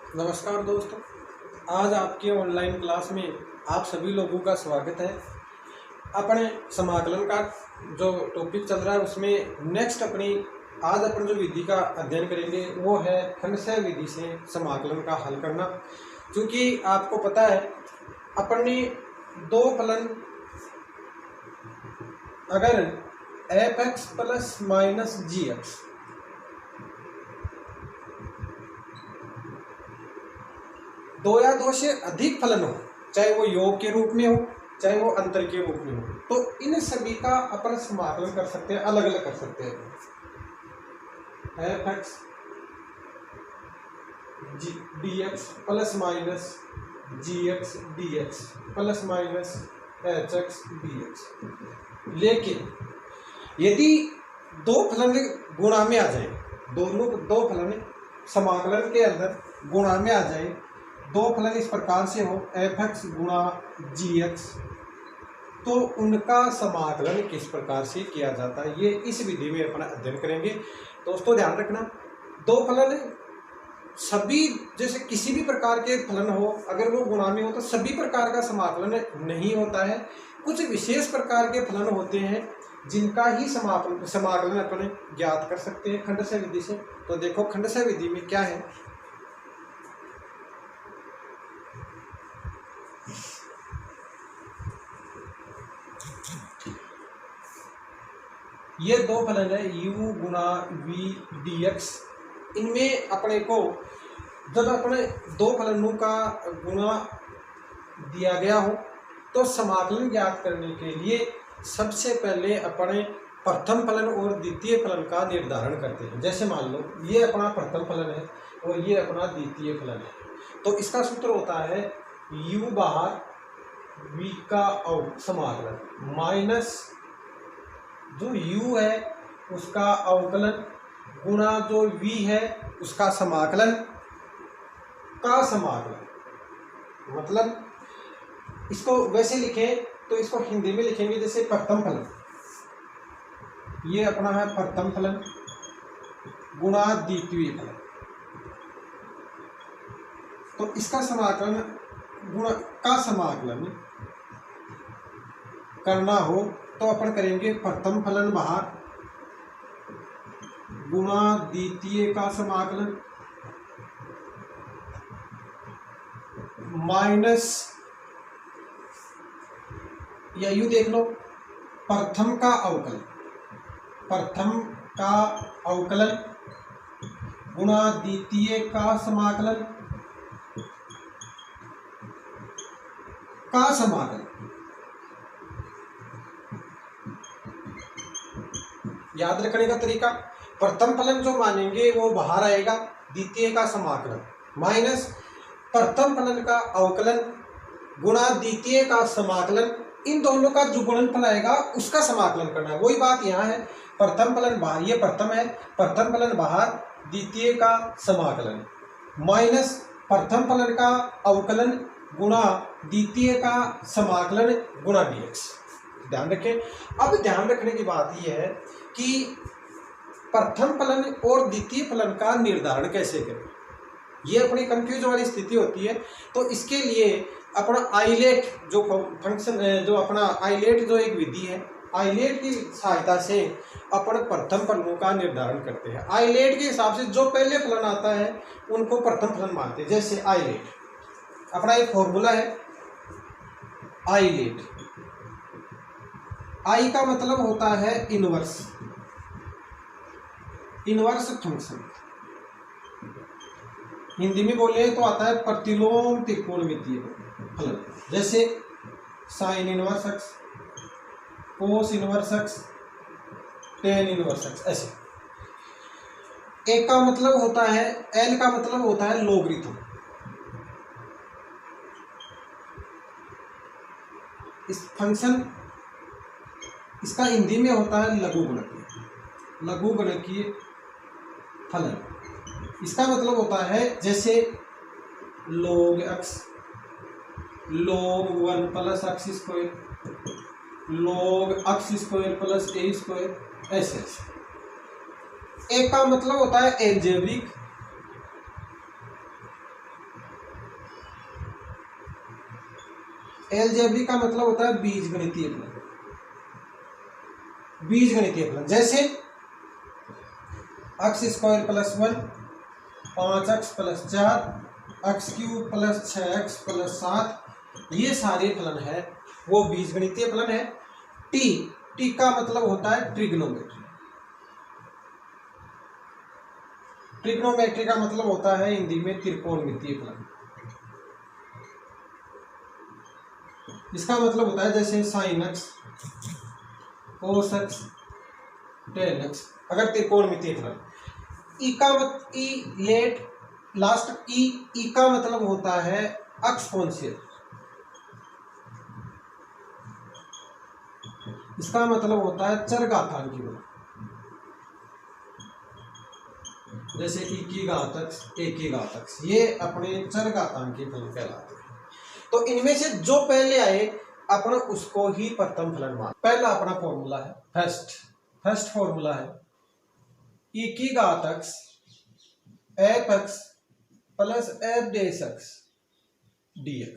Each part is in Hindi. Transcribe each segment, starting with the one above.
नमस्कार दोस्तों, आज आपके ऑनलाइन क्लास में आप सभी लोगों का स्वागत है। अपने समाकलन का जो टॉपिक चल रहा है उसमें नेक्स्ट आज अपन जो विधि का अध्ययन करेंगे वो है खंडशः विधि से समाकलन का हल करना। क्योंकि आपको पता है अपन ने दो फलन अगर f(x) प्लस माइनस gx दो या दो से अधिक फलन हो, चाहे वो योग के रूप में हो चाहे वो अंतर के रूप में हो, तो इन सभी का अपन समाकलन कर सकते हैं, अलग अलग कर सकते हैं। f(x) dx plus minus gx dx plus minus hx dx। लेकिन यदि दो फलन गुणा में आ जाए, दो फलन समाकलन के अंदर गुणा में आ जाए, दो फलन इस प्रकार से हो f(x) गुणा gx, तो उनका समाकलन किस प्रकार से किया जाता है ये इस विधि में अपना अध्ययन करेंगे। दोस्तों ध्यान रखना, दो फलन सभी जैसे किसी भी प्रकार के फलन हो, अगर वो गुणा में हो तो सभी प्रकार का समाकलन नहीं होता है। कुछ विशेष प्रकार के फलन होते हैं जिनका ही समाकलन अपन ज्ञात कर सकते हैं खंडशः विधि से। तो देखो खंडशः विधि में क्या है। ये दो फलन है u गुणा v dx। इनमें अपने को जब अपने दो फलनों का गुणा दिया गया हो तो समाकलन ज्ञात करने के लिए सबसे पहले अपने प्रथम फलन और द्वितीय फलन का निर्धारण करते हैं। जैसे मान लो ये अपना प्रथम फलन है और ये अपना द्वितीय फलन है, तो इसका सूत्र होता है u बाहर v का समाकलन माइनस जो u है उसका अवकलन गुणा जो v है उसका समाकलन का समाकलन। मतलब इसको वैसे लिखें तो इसको हिंदी में लिखेंगे जैसे प्रथम फलन, ये अपना है प्रथम फलन गुणा द्वितीय फलन। तो इसका समाकलन गुणा का समाकलन करना हो तो अपन करेंगे प्रथम फलन बाहर गुणा द्वितीय का समाकलन माइनस, या यूं देख लो प्रथम का अवकलन गुणा द्वितीय का समाकलन का समाकलन। याद रखने का तरीका, प्रथम फलन जो मानेंगे वो बाहर आएगा, द्वितीय का समाकलन माइनस प्रथम फलन का अवकलन गुणा द्वितीय का समाकलन, इन दोनों का जो गुणनफल आएगा उसका समाकलन करना है। वही बात यहाँ है, प्रथम फलन बाहर, ये प्रथम है, प्रथम फलन बाहर द्वितीय का समाकलन माइनस प्रथम फलन का अवकलन गुणा द्वितीय का समाकलन गुणा dx। ध्यान रखें। अब ध्यान रखने की बात यह है कि प्रथम फलन और द्वितीय फलन का निर्धारण कैसे करें, ये अपनी कंफ्यूज वाली स्थिति होती है। तो इसके लिए अपना आइलेट जो फंक्शन जो अपना आइलेट जो एक विधि है, आइलेट की सहायता से अपन प्रथम फलनों का निर्धारण करते हैं। आइलेट के हिसाब से जो पहले फलन आता है उनको प्रथम फलन मानते हैं। जैसे आइलेट अपना एक फॉर्मूला है, आइलेट आई का मतलब होता है इनवर्स फंक्शन, हिंदी में बोले तो आता है प्रतिलोम त्रिकोणमितीय फलन। जैसे sine inverse x, cos inverse x, tan inverse x, ऐसे। एक का मतलब होता है, एल का मतलब होता है लोगरिथम। इस फंक्शन इसका हिंदी में होता है लघुगणकीय फलन। इसका मतलब होता है जैसे log x log 1 plus x square log x square plus a square, ऐसे। एक का मतलब होता है एल्जेब्रिक एलजेब्रिक का मतलब होता है बीजगणितीय फलन। बीजगणितीय फलन जैसे x square plus 1, 5x plus 4, x cube plus 6x plus 7, ये सारे फलन है वो बीजगणितीय फलन है। टी का मतलब होता है ट्रिग्नोमेट्री। ट्रिग्नोमेट्री का मतलब होता है हिंदी में त्रिकोणमितीय फलन। इसका मतलब होता है जैसे sine x, cos x, ten x, अगर त्रिकोणमितीय फलन। ई का लेट लास्ट ई का मतलब होता है एक्सपोनेंशियल। इसका मतलब होता है चरघातांकी फलन, जैसे e की घात x, a की घात x, ये अपने चरघातांकी फलन कहलाते हैं। तो इनमें से जो पहले आए अपना उसको ही प्रथम फलन मान। पहला अपना फॉर्मूला है फर्स्ट फॉर्मूला है e की घात x F x plus F dash X dx।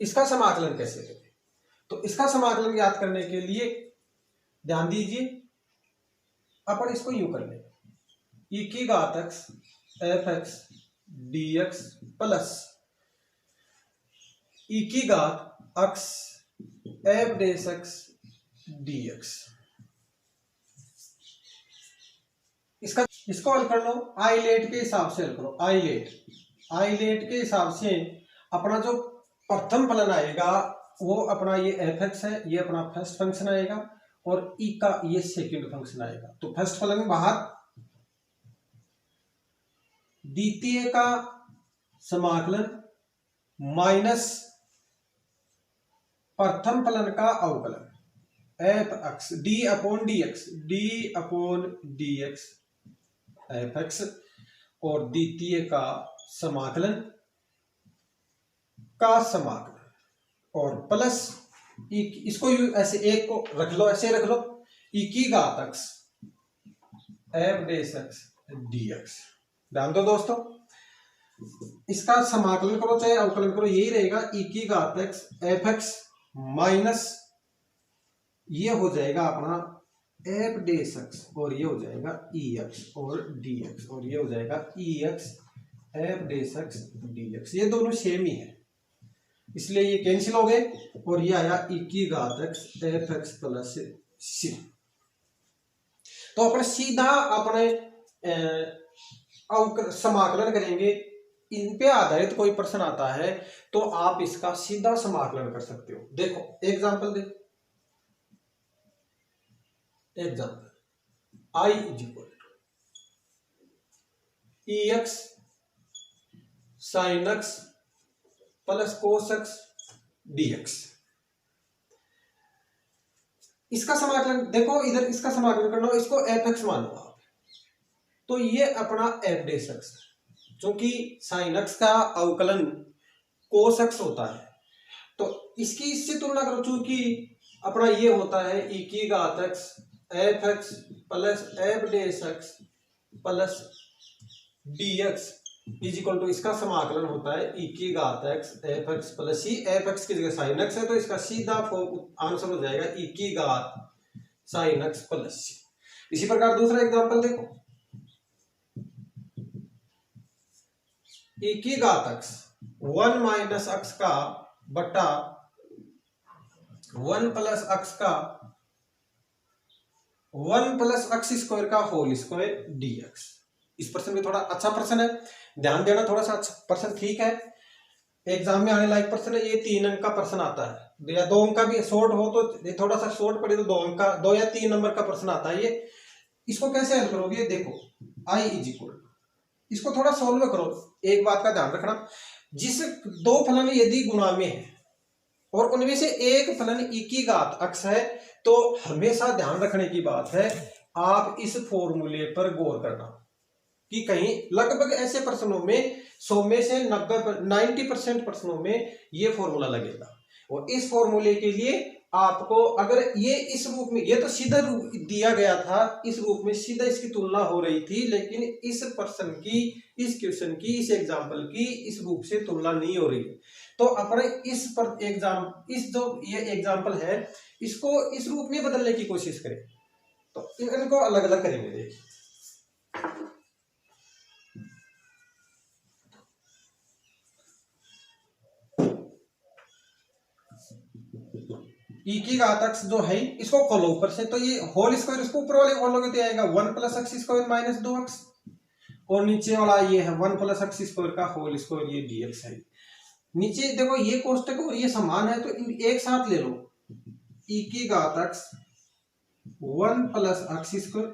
इसका समाकलन कैसे करें? तो इसका समाकलन ज्ञात करने के लिए ध्यान दीजिए, अपन इसको यूं कर लें, e की घात x F X dx plus e की घात x F dash X dx। इसको हल कर लो, आई लेट के हिसाब से हल करो। आई लेट के हिसाब से अपना जो प्रथम फलन आएगा वो अपना ये एफ एक्स है, ये अपना फर्स्ट फंक्शन आएगा, और ई का ये सेकंड फंक्शन आएगा। तो फर्स्ट फलन बाहर, द्वितीय का समाकलन माइनस प्रथम फलन का अवकलन F x D upon D x F X, और द्वितीय का समाकलन और प्लस इसको ऐसे एक को रख लो, ऐसे रख लो, ई की घात x F dash X dx। ध्यान दो दोस्तों, इसका समाकलन करो चाहे अवकलन करो, यही रहेगा ई की घात एक्स एफ एक्स माइनस ये हो जाएगा अपना एफ डेस एक्स, और ये हो जाएगा ई एक्स और डी एक्स, और ये हो जाएगा ई x F dash x D x. ये दोनों सेम ही है इसलिए ये कैंसिल हो गए, और ये आया ई की घात x F x plus C. तो अपने सीधा अपने समाकलन करेंगे। इन पे आधारित कोई प्रश्न आता है तो आप इसका सीधा समाकलन कर सकते हो। देखो एग्जांपल दे, example I is equal to e x sine x plus cos x dx। इसका समाकलन देखो, इधर इसका समाकलन करना हो, इसको एफ एक्स मान लो आप, तो ये अपना एफ डेस एक्स, क्योंकि साइन एक्स का अवकलन कोस एक्स होता है, तो इसकी इससे तुलना करो, चूंकि अपना ये होता है ई की घात x F x plus F dash x plus d x is equal to, इसका समाकलन होता है ई की घात एक्स एफ एक्स प्लस सी, एफ एक्स की जगह साइन एक्स है तो इसका सीधा आंसर हो जाएगा ई की घात साइन एक्स प्लस सी। इसी प्रकार दूसरा एग्जांपल देखो, ई की घात एक्स 1 माइनस एक्स का बटा 1 प्लस एक्स का 1 प्लस एक्स स्क्वायर का होल स्क्वायर dx। इस प्रश्न में थोड़ा अच्छा प्रश्न है, ध्यान देना, थोड़ा सा अच्छा प्रश्न ठीक है, एग्जाम में आने लायक प्रश्न है। ये 3 अंक का प्रश्न आता है, या 2 अंक का भी शॉर्ट हो तो थोड़ा सा शॉर्ट पड़े तो 2 अंक का 2 या 3 नंबर का प्रश्न आता है। ये इसको कैसे हल करोगे? देखो आई इज इक्वल, इसको थोड़ा सॉल्व करो। एक बात का ध्यान रखना, जिस 2 फलन यदि गुणा में है और उनमें से एक फलन ई की घात एक्स है, तो हमेशा ध्यान रखने की बात है, आप इस फॉर्मूले पर गौर करना कि कहीं लगभग ऐसे प्रश्नों में 100 में से 90% प्रश्नों में ये फॉर्मूला लगेगा। और इस फॉर्मूले के लिए आपको अगर ये इस रूप में, ये तो सीधा रूप दिया गया था, इस रूप में सीधा इसकी तुलना हो रही थी, लेकिन इस प्रश्न की, इस क्वेश्चन की, इस एग्जाम्पल की इस रूप से तुलना नहीं हो रही है। तो तो अपने इस जो ये एग्जाम्पल है इसको इस रूप में बदलने की कोशिश करें। तो इनको अलग अलग करेंगे। देखिए ई की घात x जो है इसको खोलो ऊपर से, तो ये होल स्क्वायर इसको ऊपर वाले खोलोगे तो आएगा 1 plus x square minus 2x, और नीचे वाला ये है 1 प्लस एक्स स्क्वायर का होल स्क्वायर, ये dx है। नीचे देखो ये कोष्टक और ये समान है तो इन एक साथ ले लो, ई की घात x 1 plus x square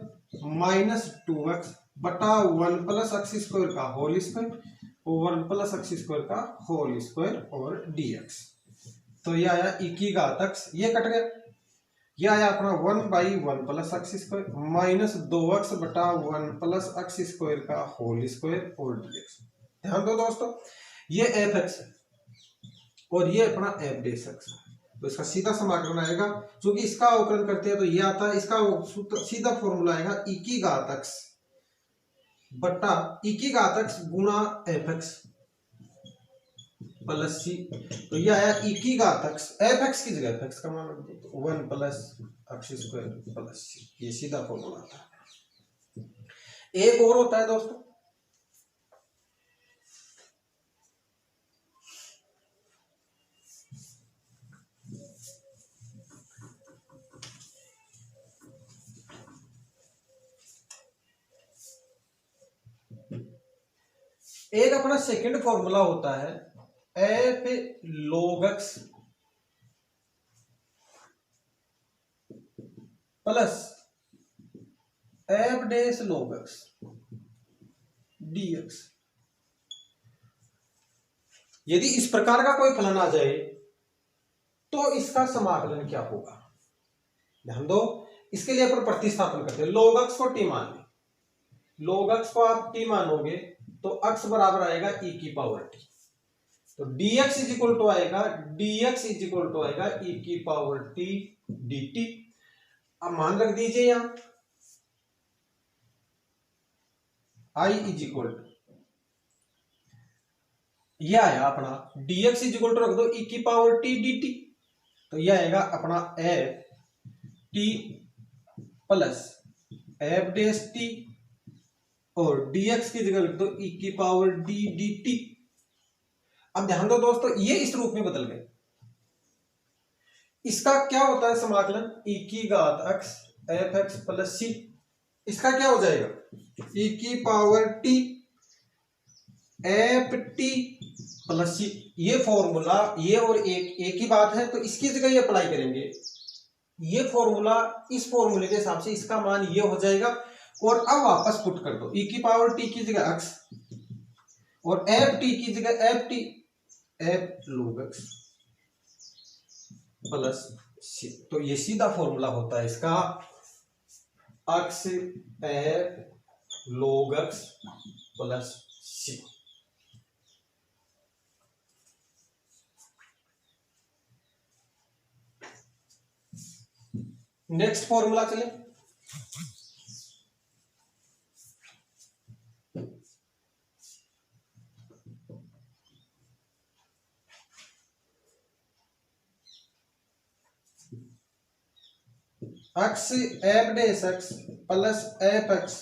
minus 2x बटा 1 प्लस एक्स स्क्वायर का होल स्क्वायर और 1 प्लस एक्स स्क्वायर का होल स्क्वायर और dx। तो ये आया ई की घात x, ये कट गया, ये आया अपना 1 by 1 plus x square minus 2x बटा 1 प्लस एक्स स्क्वायर का होल स्क्वायर और dx। ध्यान दो दोस्तों, ये एफ एक्स है और ये अपना एफ डेस एक्स है, तो इसका सीधा समाकलन आएगा, क्योंकि इसका अवकलन करते हैं तो ये आता है, इसका सीधा फॉर्मूला आएगा ई की घात x बटा ई की घात x गुणा एफ एक्स प्लस सी। तो ये आया ई की घात x, एफ एक्स की जगह एफ एक्स का मान रख दो तो 1 plus x square plus C, ये सीधा फॉर्मूला आता है। एक और होता है दोस्तों, एक अपना सेकंड फॉर्मूला होता है F log x plus F dash log x dx। यदि इस प्रकार का कोई फलन आ जाए तो इसका समाकलन क्या होगा, ध्यान दो। इसके लिए अपन प्रतिस्थापन करते हैं, log x को t मान लें, log x को आप t मानोगे तो x बराबर आएगा e की पावर t, तो dx इज इक्वल टू आएगा e की पावर t dt। अब मान रख दीजिए यहां i इज इक्वल टू, यह आया अपना dx इज इक्वल टू रख दो e की पावर t dt, तो यह आएगा अपना f t प्लस f डेस t और dx की जगह लिख दो e की पावर d dt। अब ध्यान दो दोस्तों, ये इस रूप में बदल गए, इसका क्या होता है समाकलन e की घात x F x plus C, इसका क्या हो जाएगा e की power t F T plus C. ये फॉर्मूला ये और एक ही बात है, तो इसकी जगह ये अप्लाई करेंगे, ये फॉर्मूला इस फॉर्मूले के हिसाब से इसका मान ये हो जाएगा, और अब वापस पुट कर दो e की पावर t की जगह x और एफ टी की जगह F log x plus C. तो ये सीधा फॉर्मूला होता है इसका x F log x plus C. Next formula चले, x F dash x plus F X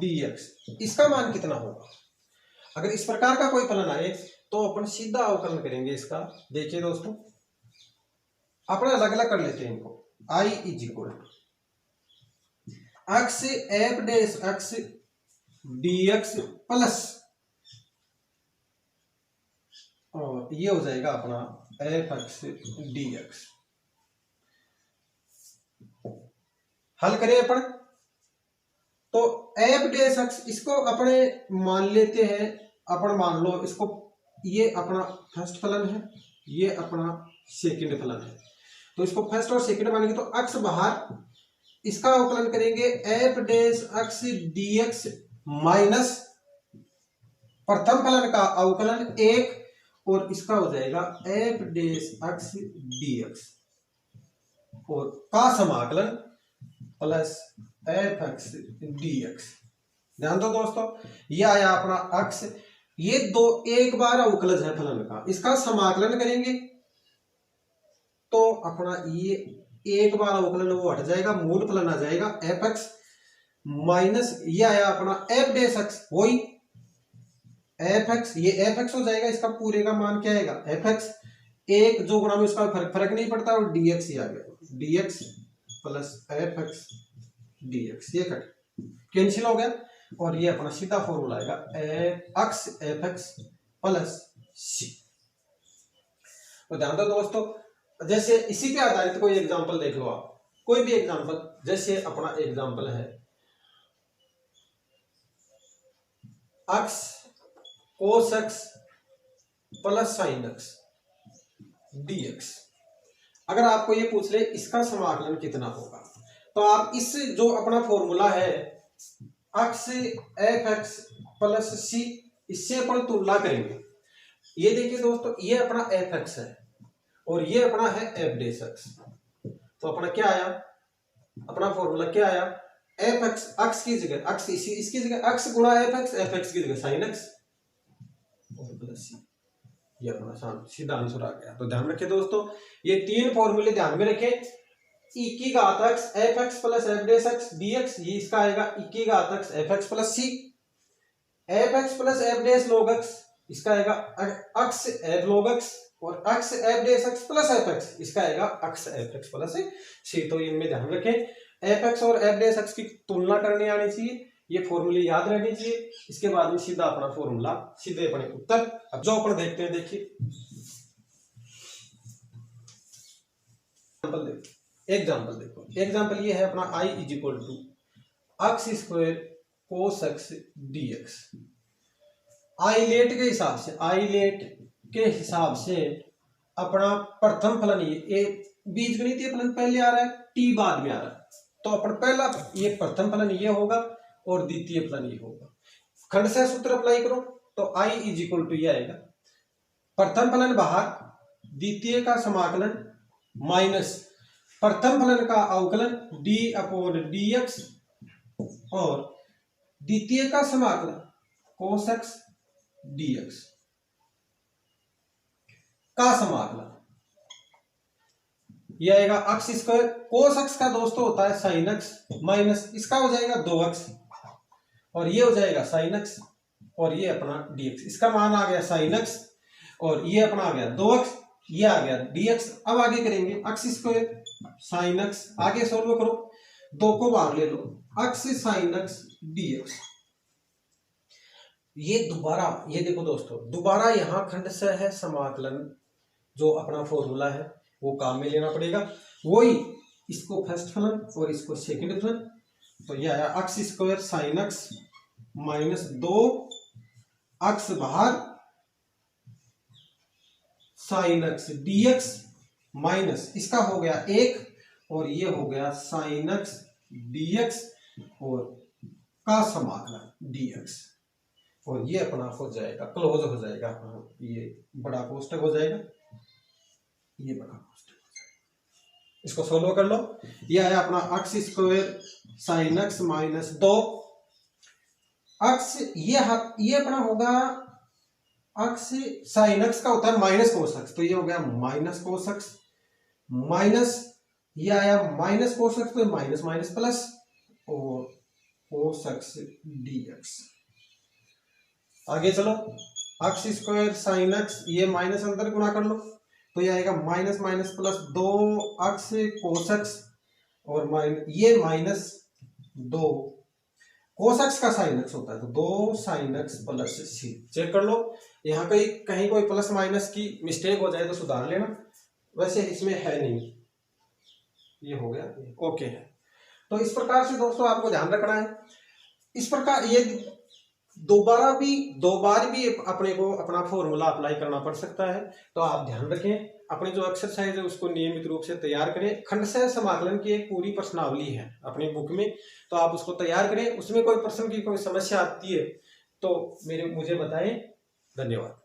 dx, इसका मान कितना होगा। अगर इस प्रकार का कोई फलन आए तो अपन सीधा अवकलन करेंगे इसका। देखिए दोस्तों, अपने अलग अलग कर लेते हैं इनको। i is equal x F dash x dx plus, और ये हो जाएगा अपना एफ एक्स dx। हल करें अपन, तो एफ डेस एक्स इसको अपने मान लेते हैं, अपन मान लो इसको, ये अपना फर्स्ट फलन है, ये अपना सेकंड फलन है, तो इसको फर्स्ट और सेकंड मानेंगे तो x बाहर, इसका अवकलन करेंगे F dash x dx minus प्रथम फलन का अवकलन 1, और इसका हो जाएगा एफ डेस x dx और का समाकलन प्लस एफ एक्स dx। ध्यान दो दोस्तों, ये आया अपना x, ये दो एक बार अवकलज है फलन का, इसका समाकलन करेंगे तो अपना ये एक बार अवकलन वो हट जाएगा, मूल फलन आ जाएगा एफ एक्स माइनस ये आया अपना एफ डेस एक्स, वही एफ एक्स, ये एफ एक्स हो जाएगा, इसका पूरे का मान क्या आएगा एफ एक्स, एक जो गुणा में उसका फर्क नहीं पड़ता और dx ही आ गया, dx plus F X dx, ये कट कैंसिल हो गया और ये अपना सीधा फॉर्मूला आएगा X F x plus C. तो ध्यान दो दोस्तों, जैसे इसी पे आधारित कोई एग्जांपल देख लो आप, कोई भी एग्जांपल, जैसे अपना एग्जांपल है x cos x plus sine x dx। अगर आपको ये पूछ ले इसका समाकलन कितना होगा, तो आप इस जो अपना फॉर्मूला है एक्स एफ एक्स प्लस सी, इससे अपन तुलना करेंगे। ये देखिए दोस्तों, ये अपना एफ एक्स है और ये अपना है एफ डेस एक्स, तो अपना क्या आया, अपना फॉर्मूला क्या आया, एफ एक्स एक्स की जगह एक्स, इसकी जगह एक्स गुणा एफ एक्स की जगह साइन एक्स और प्लस सी, ये अपना सीधा आंसर आ गया। तो ध्यान रखें दोस्तों, ये तीन फॉर्मूले ध्यान में रखें, ई की घात x F x plus F dash X dx, ये इसका आएगा ई की घात एक्स एफ एक्स प्लस सी, F x plus F dash log x, इसका आएगा एक्स एफ log x, और X F dash x plus F X, इसका आएगा X F x plus C. तो इनमें ध्यान रखें, एफ एक्स और एफ डेस एक्स की तुलना करनी आनी चाहिए, ये फॉर्मूले याद रहने चाहिए, इसके बाद में सीधा अपना फॉर्मूला, सीधे अपने उत्तर। अब जो अपन देखते हैं, देखिए एग्जांपल देखो, एग्जांपल ये है अपना i is equal to x square cos x dx। ILATE के हिसाब से अपना प्रथम फलन, ये बीजगणितीय फलन पहले आ रहा है, t बाद में आ रहा है, तो अपन पहला ये प्रथम फलन ये होगा और द्वितीय फलन ये होगा। खंड से सूत्र अप्लाई करो तो i इज इक्वल टू ये आएगा, प्रथम फलन बाहर, द्वितीय का समाकलन माइनस प्रथम फलन का अवकलन d अपॉन dx और द्वितीय का समाकलन cos x dx का समाकलन, ये आएगा एक्स स्क्वायर, cos x का दोस्तों होता है sin x माइनस इसका हो जाएगा 2x और ये हो जाएगा sin x और ये अपना dx, इसका मान आ गया sin x और ये अपना आ गया 2x, ये आ गया dx। अब आगे करेंगे एक्स स्क्वायर साइन एक्स, आगे सोल्व करो, दो को बाहर ले लो, एक्स साइन एक्स dx। ये दोबारा, ये देखो दोस्तों, दोबारा यहाँ खंड से है समाकलन, जो अपना फॉर्मूला है वो काम में लेना पड़ेगा, वही इसको फर्स्ट फलन और इसको सेकंड फलन। तो ये आया x square sine x minus 2 x बाहर साइन एक्स dx माइनस इसका हो गया 1 और ये हो गया साइन एक्स dx और का समाकलन dx, और ये अपना हो जाएगा, क्लोज हो जाएगा, ये बड़ा कोष्टक हो जाएगा, ये बड़ा कोष्टक हो जाएगा। इसको सोल्व कर लो, ये आया अपना x square sine x minus 2 x, ये अपना होगा एक्स साइन एक्स का होता है माइनस कोस एक्स, तो ये हो गया माइनस कोस एक्स माइनस, ये आया माइनस कोस एक्स, तो माइनस माइनस प्लस और कोस एक्स dx। आगे चलो, एक्स स्क्वायर साइन एक्स, ये माइनस अंदर गुणा कर लो तो ये आएगा minus minus plus 2 x cos x और ये माइनस 2 कोस एक्स का साइन एक्स होता है, तो 2 साइन एक्स प्लस सी। चेक कर लो, यहाँ कहीं कोई प्लस माइनस की मिस्टेक हो जाए तो सुधार लेना, वैसे इसमें है नहीं, ये हो गया, ओके है। तो इस प्रकार से दोस्तों आपको ध्यान रखना है, इस प्रकार ये दो बार भी अपने को अपना फॉर्मूला अप्लाई करना पड़ सकता है, तो आप ध्यान रखें, अपनी जो एक्सरसाइज है उसको नियमित रूप से तैयार करें। खंडशः समाकलन की एक पूरी प्रश्नावली है अपनी बुक में, तो आप उसको तैयार करें, उसमें कोई प्रश्न की कोई समस्या आती है तो मुझे बताएं। धन्यवाद।